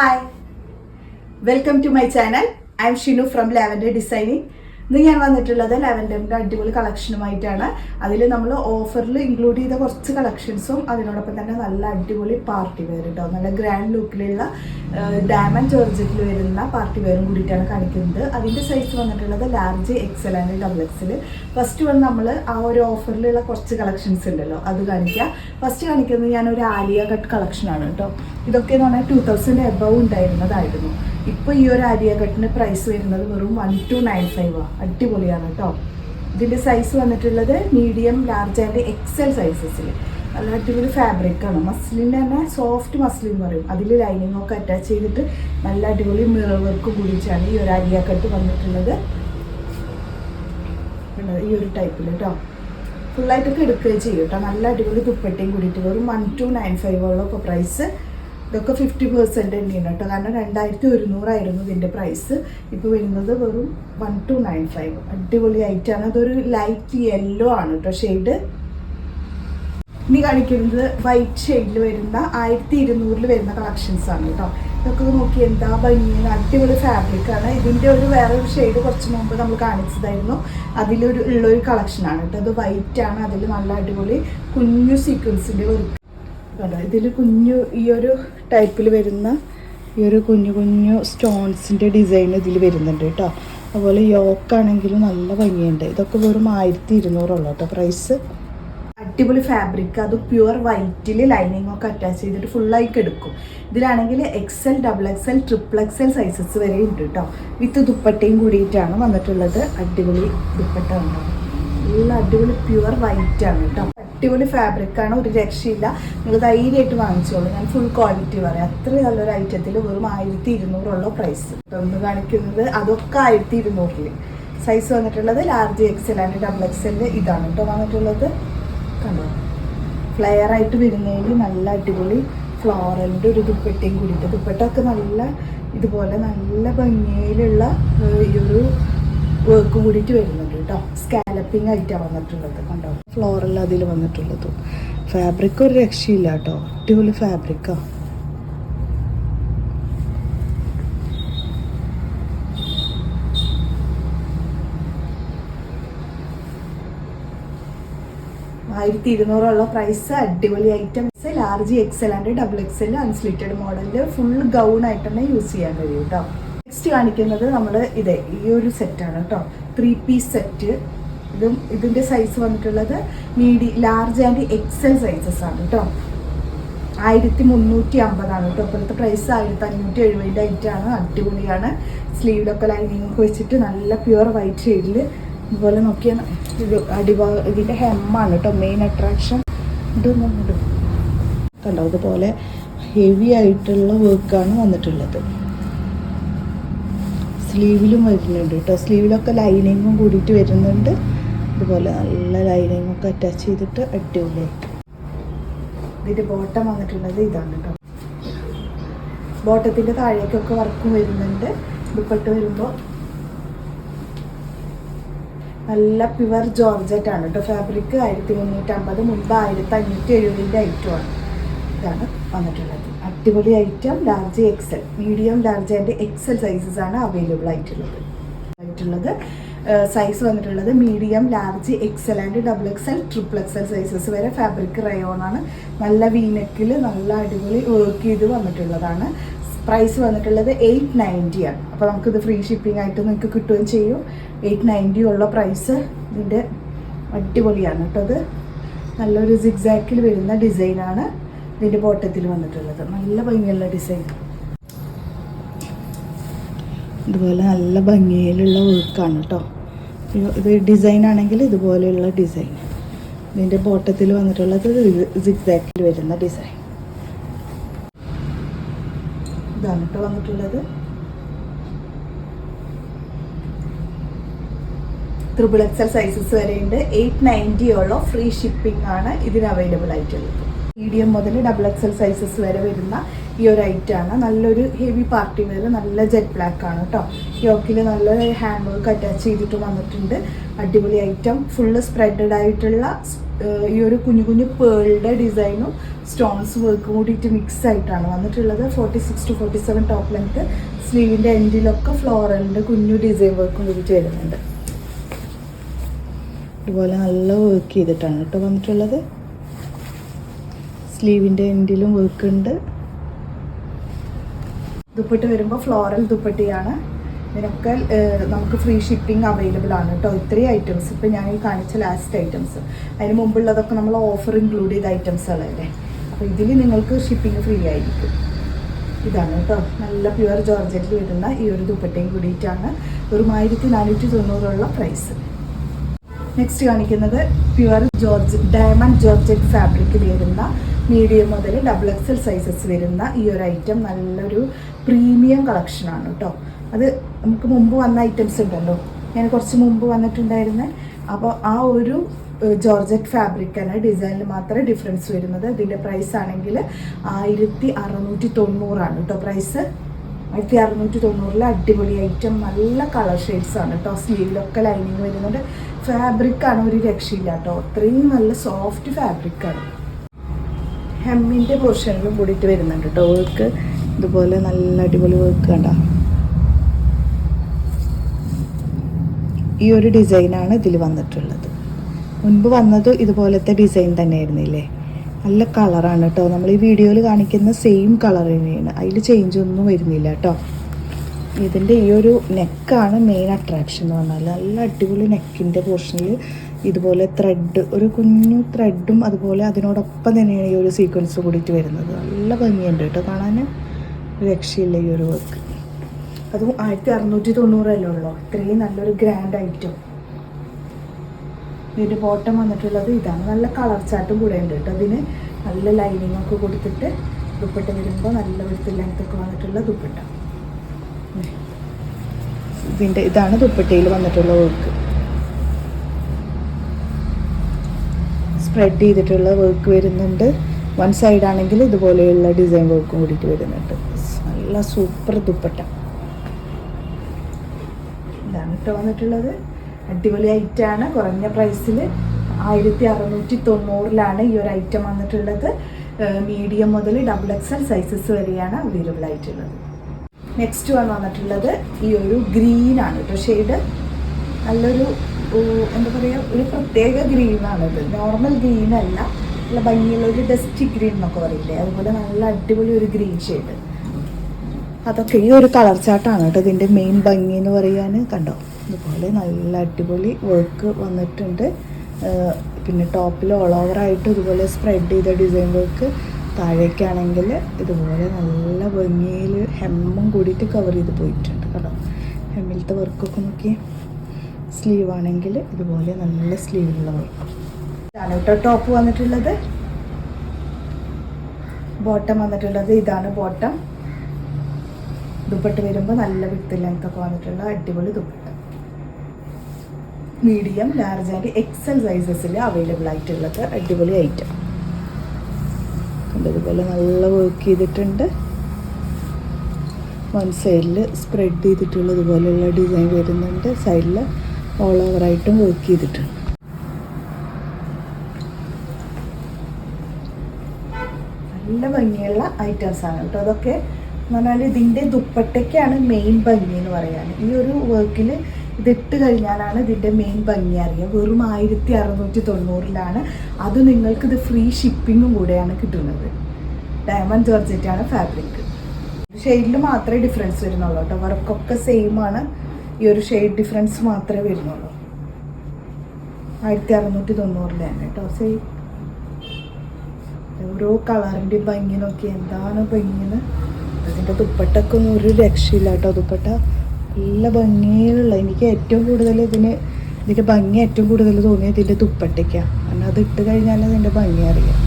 Hi, welcome to my channel. I am Shinu from Lavender Designing. ഇന്ന് ഞാൻ വന്നിട്ടുള്ളത് ലാവൻഡറിൻ്റെ അടിപൊളി കളക്ഷനുമായിട്ടാണ്. അതിൽ നമ്മൾ ഓഫറിൽ ഇൻക്ലൂഡ് ചെയ്ത കുറച്ച് കളക്ഷൻസും അതിനോടൊപ്പം തന്നെ നല്ല അടിപൊളി പാർട്ടി വെയർ കേട്ടോ, നല്ല ഗ്രാൻഡ് ലുക്കിലുള്ള ഡയമണ്ട് ജോർജറ്റിൽ വരുന്ന പാർട്ടി വെയറും കൂടിയിട്ടാണ് കാണിക്കുന്നത്. അതിൻ്റെ സൈസ് വന്നിട്ടുള്ളത് large XL and double Excel. First വന്ന് നമ്മൾ ആ ഒരു ഓഫറിലുള്ള കുറച്ച് കളക്ഷൻസ് ഉണ്ടല്ലോ അത് കാണിക്കാം. ഫസ്റ്റ് കാണിക്കുന്നത് ഞാനൊരു ആലിയ കട്ട് കളക്ഷനാണ് കേട്ടോ. ഇതൊക്കെ എന്ന് പറഞ്ഞാൽ 2000 എബവ് ഉണ്ടായിരുന്നതായിരുന്നു. ഇപ്പോൾ ഈ ഒരു ആലിയ കട്ടിന് പ്രൈസ് വരുന്നത് വെറും 1295 അടിപൊളിയാണ് കേട്ടോ. ഇതിൻ്റെ സൈസ് വന്നിട്ടുള്ളത് മീഡിയം, ലാർജ് ആൻഡ് എക്സൽ സൈസസിൽ. നല്ല അടിപൊളി ഫാബ്രിക്കാണ്. മസ്ലിൻ തന്നെ സോഫ്റ്റ് മസ്ലിൻ എന്ന് പറയും. അതിൽ ലൈനിങ്ങൊക്കെ അറ്റാച്ച് ചെയ്തിട്ട് നല്ല അടിപൊളി മിറർ വർക്ക് കൂടിച്ചാണ് ഈ ഒരു ആലിയ കട്ട് വന്നിട്ടുള്ളത്. ഈ ഒരു ടൈപ്പിൽ കേട്ടോ ഫുള്ളായിട്ടൊക്കെ എടുക്കുകയും ചെയ്യും കേട്ടോ. നല്ല അടിപൊളി ദുപ്പട്ടയും കൂടിയിട്ട് വെറും 1295 ഇപ്പോൾ പ്രൈസ്. ഇതൊക്കെ 50% തന്നെയാണ് കേട്ടോ, കാരണം 2100 ഇതിൻ്റെ പ്രൈസ്. ഇപ്പോൾ വരുന്നത് വെറും 1295. അടിപൊളി ആയിട്ടാണ്. അതൊരു ലൈറ്റ് യെല്ലോ ആണ് കേട്ടോ ഷെയ്ഡ്. ഇനി കാണിക്കുന്നത് വൈറ്റ് ഷെയ്ഡിൽ വരുന്ന 1200 വരുന്ന കളക്ഷൻസ് ആണ് കേട്ടോ. ഇതൊക്കെ നോക്കി എന്താ ഭംഗിയാണ്, അടിപൊളി ഫാബ്രിക്കാണ്. ഇതിൻ്റെ ഒരു വേറൊരു ഷെയ്ഡ് കുറച്ച് മുമ്പ് നമ്മൾ കാണിച്ചതായിരുന്നു, ഉള്ളൊരു കളക്ഷനാണ് കേട്ടോ. അത് വൈറ്റ് ആണ്, അതിൽ നല്ല അടിപൊളി കുഞ്ഞു സീക്വൻസിൻ്റെ വർക്ക്. ഇതിൽ കുഞ്ഞു ഈ ഒരു ടൈപ്പിൽ വരുന്ന ഈ ഒരു കുഞ്ഞു കുഞ്ഞു സ്റ്റോൺസിൻ്റെ ഡിസൈൻ ഇതിൽ വരുന്നുണ്ട് കേട്ടോ. അതുപോലെ യോക്കാണെങ്കിലും നല്ല ഭംഗിയുണ്ട്. ഇതൊക്കെ വെറും 1200 കേട്ടോ പ്രൈസ്. അടിപൊളി ഫാബ്രിക്, അത് പ്യുവർ വൈറ്റിൽ ലൈനിങ് ഒക്കെ അറ്റാച്ച് ചെയ്തിട്ട് ഫുള്ളായി എടുക്കും. ഇതിലാണെങ്കിൽ XL, double XL, triple XL sizes വരെ ഉണ്ട് കേട്ടോ. വിത്ത് ദുപ്പട്ടയും കൂടിയിട്ടാണ് വന്നിട്ടുള്ളത്. അടിപൊളി ദുപ്പട്ട ഉണ്ടാവും. നല്ല അടിപൊളി പ്യുവർ വൈറ്റ് ആണ് കേട്ടോ. അടിപൊളി ഫാബ്രിക്കാണ്, ഒരു രക്ഷയില്ല. നിങ്ങൾ ധൈര്യമായിട്ട് വാങ്ങിച്ചോളൂ. ഞാൻ ഫുൾ ക്വാളിറ്റി പറയാം. അത്രയും നല്ലൊരു ഐറ്റത്തിൽ വെറും 1200 പ്രൈസ്. ഒന്ന് കാണിക്കുന്നത് അതൊക്കെ 1200. സൈസ് വന്നിട്ടുള്ളത് large XL and double Excel. ഇതാണ് കേട്ടോ വന്നിട്ടുള്ളത്. കണ്ടോ, ഫ്ലെയർ ആയിട്ട് വരുന്നതിൽ നല്ല അടിപൊളി ഫ്ലോറലിൻ്റെ ഒരു ദുപ്പട്ടയും കൂടിയിട്ട്. ദുപ്പട്ടൊക്കെ നല്ല ഇതുപോലെ നല്ല ഭംഗിയിലുള്ള ഈ ഒരു വർക്ക് കൂടിയിട്ട് വരുന്നുണ്ട് കേട്ടോ. സ്കാലപ്പിംഗ് ആയിട്ടാണ് വന്നിട്ടുള്ളത്. കണ്ടോ, ഫ്ലോറൽ അതിൽ വന്നിട്ടുള്ളത്. ഫാബ്രിക് ഒരു രക്ഷയില്ല കേട്ടോ, അടിപൊളി ഫാബ്രിക്കാണ്. പ്രൈസ്. അടിപൊളി items large XL and double XL unslitted മോഡലിൽ ഫുൾ ഗൗൺ ആയിട്ട് തന്നെ യൂസ് ചെയ്യാൻ കഴിയും കേട്ടോ. നെക്സ്റ്റ് കാണിക്കുന്നത് നമ്മൾ ഈ ഒരു സെറ്റാണ് കേട്ടോ, 3 പീസ് സെറ്റ്. ഇതിൻ്റെ സൈസ് വന്നിട്ടുള്ളത് ലാർജ് ആൻഡ് എക്സൽ സൈസസ് ആണ് കേട്ടോ. 1350 കേട്ടോ. ഇപ്പോഴത്തെ പ്രൈസ് 1570 ആയിട്ടാണ്. അടിപൊളിയാണ്. സ്ലീവിലൊക്കെ ലൈനിങ് ഒക്കെ വെച്ചിട്ട് നല്ല പ്യുവർ വൈറ്റ് ഷെയ്ഡിൽ. ഇതുപോലെ നോക്കിയാൽ ഇത് ഇതിൻ്റെ ഹെമ്മാണ് കേട്ടോ മെയിൻ അട്രാക്ഷൻ. ഇതൊന്നും കണ്ടോ, ഇതുപോലെ ഹെവി ആയിട്ടുള്ള വർക്കാണ് വന്നിട്ടുള്ളത്. സ്ലീവിലും വരുന്നുണ്ട് കേട്ടോ. സ്ലീവിലൊക്കെ ലൈനിങ്ങും കൂടിയിട്ട് വരുന്നുണ്ട്. ഇതുപോലെ നല്ല ലൈനിങ്ങൊക്കെ അറ്റാച്ച് ചെയ്തിട്ട് അടിപൊളിയായിട്ട്. ഇതിൻ്റെ ബോട്ടം വന്നിട്ടുള്ളത് ഇതാണ് കേട്ടോ. ബോട്ടത്തിൻ്റെ താഴേക്കൊക്കെ വർക്കും വരുന്നുണ്ട്. ദുപ്പട്ട വരുമ്പോൾ നല്ല പ്യുവർ ജോർജറ്റ് ആണ് കേട്ടോ ഫാബ്രിക്. 1350, മുൻപ് 1570 ഐറ്റമാണ്. ഇതാണ് വന്നിട്ടുള്ളത്. അടിപൊളി item. Large XL, medium, large and XL sizes ആണ് അവൈലബിൾ ആയിട്ടുള്ളത്. സൈസ് വന്നിട്ടുള്ളത് medium, large, XL and double XL, triple XL sizes വരെ. ഫാബ്രിക് റയോൺ ആണ്. നല്ല വീനെക്കിൽ നല്ല അടിപൊളി വർക്ക് ചെയ്ത് വന്നിട്ടുള്ളതാണ്. പ്രൈസ് വന്നിട്ടുള്ളത് 890 ആണ്. അപ്പോൾ നമുക്കിത് ഫ്രീ ഷിപ്പിംഗ് ആയിട്ട് നിങ്ങൾക്ക് കിട്ടുകയും ചെയ്യും. 890 ഉള്ള പ്രൈസ്. ഇതിൻ്റെ അടിപൊളിയാണ് കേട്ടോ. അത് നല്ലൊരു സിഗ്സാക്കിൽ വരുന്ന ഡിസൈനാണ് ഇതിൻ്റെ ബോട്ടത്തിൽ വന്നിട്ടുള്ളത്. നല്ല ഭംഗിയുള്ള ഡിസൈൻ. ഇതുപോലെ നല്ല ഭംഗിയിലുള്ള വർക്കാണ് കേട്ടോ. ഇത് ഡിസൈൻ ആണെങ്കിൽ ഇതുപോലെയുള്ള ഡിസൈൻ. ഇതിൻ്റെ ബോട്ടത്തിൽ വന്നിട്ടുള്ളത് സിഗ്സാക്കിൽ വരുന്ന ഡിസൈൻ. ഇതാണ് കേട്ടോ വന്നിട്ടുള്ളത്. ട്രിപ്പിൾ എക്സൽ സൈസസ് വരെയുണ്ട്. 890 ഫ്രീ ഷിപ്പിംഗ് ആണ് ഇതിന് അവൈലബിൾ ആയിട്ടുള്ളത്. മീഡിയം മുതൽ ഡബിൾ എക്സൽ സൈസസ് വരെ വരുന്ന ഈ ഒരു ഐറ്റമാണ്. നല്ലൊരു ഹെവി പാർട്ടി വെയർ. നല്ല ജെറ്റ് ബ്ലാക്ക് ആണ് കേട്ടോ. യോക്കിൽ നല്ല ഹാൻഡ് വർക്ക് അറ്റാച്ച് ചെയ്തിട്ട് വന്നിട്ടുണ്ട്. അടിപൊളി ഐറ്റം. ഫുള്ള് സ്പ്രെഡഡ് ആയിട്ടുള്ള ഈ ഒരു കുഞ്ഞു കുഞ്ഞു പേളുടെ ഡിസൈനും സ്റ്റോൺസ് വർക്കും കൂടിയിട്ട് മിക്സ് ആയിട്ടാണ് വന്നിട്ടുള്ളത്. 46 to 47 ടോപ്പ് ലെങ്ത്. സ്ലീവിൻ്റെ എൻഡിലൊക്കെ ഫ്ലോറലിൻ്റെ കുഞ്ഞു ഡിസൈൻ വർക്കും കൂടിയിട്ട് വരുന്നുണ്ട്. ഇതുപോലെ നല്ല വർക്ക് ചെയ്തിട്ടാണ് കേട്ടോ വന്നിട്ടുള്ളത്. സ്ലീവിൻ്റെ എൻഡിലും വർക്ക് ഉണ്ട്. ദുപ്പട്ട വരുമ്പോൾ ഫ്ലോറൽ ദുപ്പട്ടയാണ്. ഇതിനൊക്കെ നമുക്ക് ഫ്രീ ഷിപ്പിംഗ് അവൈലബിൾ ആണ് കേട്ടോ. ഇത്രയും ഐറ്റംസ് ഇപ്പോൾ ഞാൻ ഈ കാണിച്ച ലാസ്റ്റ് ഐറ്റംസ്, അതിന് മുമ്പുള്ളതൊക്കെ നമ്മൾ ഓഫർ ഇൻക്ലൂഡ് ചെയ്ത ഐറ്റംസുകളല്ലേ. അപ്പോൾ ഇതിൽ നിങ്ങൾക്ക് ഷിപ്പിംഗ് ഫ്രീ ആയിരിക്കും. ഇതാണ് കേട്ടോ നല്ല പ്യുവർ ജോർജറ്റിൽ വരുന്ന ഈ ഒരു ദുപ്പട്ടയും കൂടിയിട്ടാണ് 1490 പ്രൈസ്. നെക്സ്റ്റ് കാണിക്കുന്നത് പ്യുവർ ഡയമണ്ട് ജോർജറ്റ് ഫാബ്രിക്കിൽ വരുന്ന മീഡിയം മുതൽ XXL സൈസസ് വരുന്ന ഈ ഒരു ഐറ്റം നല്ലൊരു പ്രീമിയം കളക്ഷനാണ് കേട്ടോ. അത് നമുക്ക് മുമ്പ് വന്ന ഐറ്റംസ് ഉണ്ടല്ലോ, ഞാൻ കുറച്ച് മുമ്പ് വന്നിട്ടുണ്ടായിരുന്നത്. അപ്പോൾ ആ ഒരു ജോർജറ്റ് ഫാബ്രിക്കാണ്, ഡിസൈനിൽ മാത്രമേ ഡിഫറൻസ് വരുന്നത്. ഇതിൻ്റെ പ്രൈസ് ആണെങ്കിൽ 1690 കേട്ടോ പ്രൈസ്. 1690 അടിപൊളി ഐറ്റം, നല്ല കളർ ഷെയ്ഡ്സ് ആണ് കേട്ടോ. സ്ലീവിലൊക്കെ ലൈനിങ് വരുന്നുണ്ട്. ഫാബ്രിക്കാണ് ഒരു രക്ഷയില്ല കേട്ടോ, അത്രയും നല്ല സോഫ്റ്റ് ഫാബ്രിക്കാണ്. ഹെമ്മിൻ്റെ പോർഷനിലും കൂടിയിട്ട് വരുന്നുണ്ട് കേട്ടോ വർക്ക്. ഇതുപോലെ നല്ല അടിപൊളി വർക്ക് കണ്ടോ. ഈ ഒരു ഡിസൈനാണ് ഇതിൽ വന്നിട്ടുള്ളത്. മുൻപ് വന്നത് ഇതുപോലത്തെ ഡിസൈൻ തന്നെയായിരുന്നില്ലേ. നല്ല കളറാണ് കേട്ടോ. നമ്മൾ ഈ വീഡിയോയിൽ കാണിക്കുന്ന സെയിം കളർ തന്നെയാണ്, അതിൽ ചേഞ്ച് ഒന്നും വരുന്നില്ല കേട്ടോ. ഇതിൻ്റെ ഈ ഒരു നെക്കാണ് മെയിൻ അട്രാക്ഷൻ എന്ന് പറഞ്ഞാൽ. നല്ല അടിപൊളി നെക്കിൻ്റെ പോർഷനിൽ ഇതുപോലെ ത്രെഡ്, ഒരു കുഞ്ഞു ത്രെഡും അതുപോലെ അതിനോടൊപ്പം തന്നെയാണ് ഈ ഒരു സീക്വൻസ് കൂടിയിട്ട് വരുന്നത്. നല്ല ഭംഗിയുണ്ട് കേട്ടോ കാണാൻ, രക്ഷയില്ല ഈ ഒരു വർക്ക്. അതും 1690 ഉള്ളൂ. ഇത്രയും നല്ലൊരു ഗ്രാൻഡ് ഐറ്റം. ഇതിൻ്റെ ബോട്ടം വന്നിട്ടുള്ളത് ഇതാണ്. നല്ല കളർ ചാർട്ടും കൂടെ ഉണ്ട് കേട്ടോ. അതിന് നല്ല ലൈനിങ് ഒക്കെ കൊടുത്തിട്ട് ദുപ്പട്ട വരുമ്പോൾ നല്ല വിടുത്ത് ലെങ്ത്തൊക്കെ വന്നിട്ടുള്ള ദുപ്പട്ട. ഇതാണ് ദുപ്പട്ടയിൽ വന്നിട്ടുള്ള വർക്ക്. സ്പ്രെഡ് ചെയ്തിട്ടുള്ള വർക്ക് വരുന്നുണ്ട്. വൺ സൈഡ് ആണെങ്കിൽ ഇതുപോലെയുള്ള ഡിസൈൻ വർക്കും കൂടിയിട്ട് വരുന്നുണ്ട്. നല്ല സൂപ്പർ ദുപ്പട്ട. ഇതാണ് കേട്ടോ വന്നിട്ടുള്ളത്. അടിപൊളി ഐറ്റമാണ്. കുറഞ്ഞ പ്രൈസിൽ 1690 ഈ ഒരു ഐറ്റം വന്നിട്ടുള്ളത്. മീഡിയം മുതൽ XXL സൈസസ് വരെയാണ് അവൈലബിൾ ആയിട്ടുള്ളത്. നെക്സ്റ്റ് വന്നിട്ടുള്ളത് ഈ ഒരു ഗ്രീനാണ് കേട്ടോ ഷെയ്ഡ്. നല്ലൊരു എന്താ പറയുക, ഒരു പ്രത്യേക ഗ്രീനാണിത്. നോർമൽ ഗ്രീനല്ല, നല്ല ഭംഗിയുള്ള ഒരു ഡസ്റ്റി ഗ്രീൻ എന്നൊക്കെ പറയില്ലേ, അതുപോലെ നല്ല അടിപൊളി ഒരു ഗ്രീൻ ഷെയ്ഡ്. അതൊക്കെ ഈ ഒരു കളർ ചാർട്ടാണ് കേട്ടോ ഇതിൻ്റെ മെയിൻ ഭംഗി എന്ന് പറയാൻ. കണ്ടോ ഇതുപോലെ നല്ല അടിപൊളി വർക്ക് വന്നിട്ടുണ്ട്. പിന്നെ ടോപ്പിൽ ഓൾ ഓവറായിട്ട് ഇതുപോലെ സ്പ്രെഡ് ചെയ്ത ഡിസൈൻ വർക്ക്. താഴേക്കാണെങ്കിൽ ഇതുപോലെ നല്ല ഭംഗിയിൽ ഹെമ്മും കൂടിയിട്ട് കവർ ചെയ്ത് പോയിട്ടുണ്ട് കേട്ടോ. ഹെമ്മിലത്തെ വർക്കൊക്കെ നോക്കി. സ്ലീവ് ആണെങ്കിൽ ഇതുപോലെ നല്ല സ്ലീവുള്ള വർക്ക്. ഇതാണ് കേട്ടോ ടോപ്പ് വന്നിട്ടുള്ളത്. ബോട്ടം വന്നിട്ടുള്ളത് ഇതാണ് ബോട്ടം. ദുപ്പട്ട വരുമ്പോൾ നല്ല വിത്ത് ലെങ്ത് ഒക്കെ വന്നിട്ടുള്ള അടിപൊളി dupatta. Medium, large and XL സൈസസിൽ അവൈലബിൾ ആയിട്ടുള്ളത് അടിപൊളി ഐറ്റം. ഇതുപോലെ നല്ല വർക്ക് ചെയ്തിട്ടുണ്ട്. വൺ സൈഡിൽ സ്പ്രെഡ് ചെയ്തിട്ടുള്ള ഇതുപോലെയുള്ള ഡിസൈൻ വരുന്നുണ്ട്. സൈഡിൽ ഓൾ ഓവറായിട്ടും വർക്ക് ചെയ്തിട്ടുണ്ട്. നല്ല ഭംഗിയുള്ള ഐറ്റംസാണ് കേട്ടോ അതൊക്കെ. എന്ന് പറഞ്ഞാൽ ഇതിൻ്റെ ദുപ്പട്ടയ്ക്കാണ് മെയിൻ ഭംഗി എന്ന് പറയാൻ. ഈ ഒരു വർക്കിൽ ഇതിട്ട് കഴിഞ്ഞാലാണ് ഇതിൻ്റെ മെയിൻ ഭംഗി അറിയുക. വെറും 1690 അത് നിങ്ങൾക്കിത് ഫ്രീ ഷിപ്പിങ്ങും കൂടെയാണ് കിട്ടുന്നത്. ഡയമണ്ട് ജോർജറ്റാണ് ഫാബ്രിക്. ഷെയ്ഡിൽ മാത്രമേ ഡിഫറൻസ് വരുന്നുള്ളൂ കേട്ടോ. വർക്കൊക്കെ സെയിം ആണ്. ഈ ഒരു ഷെയ്ഡ് ഡിഫറൻസ് മാത്രമേ വരുന്നുള്ളൂ. 1690 കേട്ടോ സെയിം. ഓരോ കളറിൻ്റെയും ഭംഗി നോക്കി എന്താണ് ഭംഗിന്ന്. അതിൻ്റെ ദുപ്പട്ടൊക്കെ ഒന്നും ഒരു രക്ഷയില്ല കേട്ടോ. ദുപ്പട്ട നല്ല ഭംഗിയിലുള്ള, എനിക്ക് ഏറ്റവും കൂടുതൽ ഇതിൻ്റെ ഭംഗി ഏറ്റവും കൂടുതൽ തോന്നിയത് ഇതിൻ്റെ ദുപ്പട്ടയ്ക്കാണ്. കാരണം അത് ഇട്ട് കഴിഞ്ഞാൽ അതിൻ്റെ ഭംഗി അറിയാം.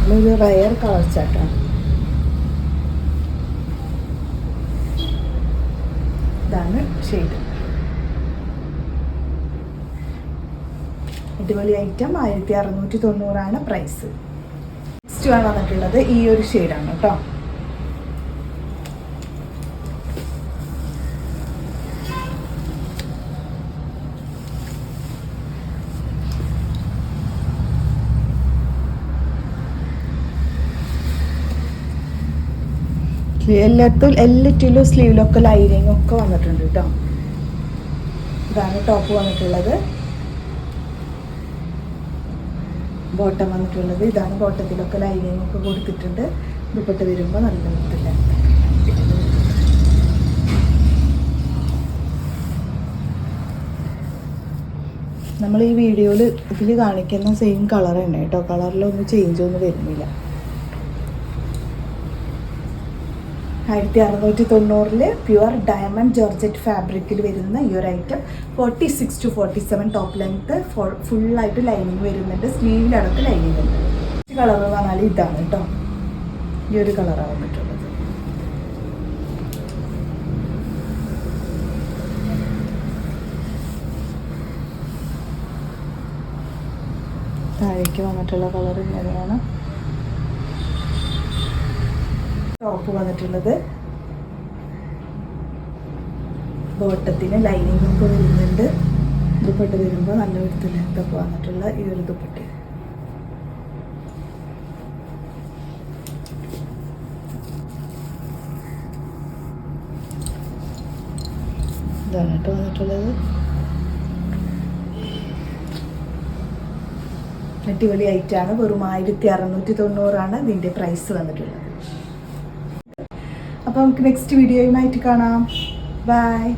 നല്ലൊരു റയർ കളർ ചാർട്ടാണ്. ഇതാണ് ഷെയ്ഡ്. അടിപൊളി ഐറ്റം. 1690 പ്രൈസ്. നെക്സ്റ്റ് വന്നിട്ടുള്ളത് ഈ ഒരു ഷെയ്ഡാണ് കേട്ടോ. എല്ലാറ്റിലും സ്ലീവിലൊക്കെ ലൈനിങ് ഒക്കെ വന്നിട്ടുണ്ട് കേട്ടോ. ഇതാണ് ടോപ്പ് വന്നിട്ടുള്ളത്. ബോട്ടം വന്നിട്ടുള്ളത് ഇതാണ്. ബോട്ടത്തിലൊക്കെ ലൈനിങ് ഒക്കെ കൊടുത്തിട്ടുണ്ട്. ദുപ്പട്ട വരുമ്പോൾ നല്ല വൃത്തില്ല. നമ്മൾ ഈ വീഡിയോയിൽ ഇതിൽ കാണിക്കുന്ന സെയിം കളർ തന്നെ കേട്ടോ. കളറിലൊന്നും ചേഞ്ചൊന്നും വരുന്നില്ല. 1690 പ്യുവർ ഡയമണ്ട് ജോർജറ്റ് ഫാബ്രിക്കിൽ വരുന്ന ഈ ഒരു ഐറ്റം 46 to 47 ടോപ്പ് ലെങ്ത്ത് ഫുള്ളായിട്ട് ലൈനിങ് വരുന്നുണ്ട്. സ്ലീവിലടക്കം ലൈനിങ് ഉണ്ട്. കളർ എന്ന് പറഞ്ഞാൽ ഇതാണ് കേട്ടോ. ഈ ഒരു കളറാണ് വന്നിട്ടുള്ളത്. താഴേക്ക് വന്നിട്ടുള്ള കളർ ഇങ്ങനെയാണ്. ടോപ്പ് വന്നിട്ടുള്ളത് ബോട്ടത്തിന് ലൈനിങ് ഒക്കെ വരുന്നുണ്ട്. ദുപ്പട്ട വരുമ്പോൾ നല്ല വിധത്തിൽ ലെങ്ത്തൊക്കെ വന്നിട്ടുള്ള ഈ ഒരു ദുപ്പട്ട. ഇതാണ് കേട്ടോ വന്നിട്ടുള്ളത്. അടിപൊളി ഐറ്റാണ്. വെറും 1690 ഇതിൻ്റെ പ്രൈസ് വന്നിട്ടുള്ളത്. അപ്പോൾ നമുക്ക് നെക്സ്റ്റ് വീഡിയോയുമായിട്ട് കാണാം. ബൈ.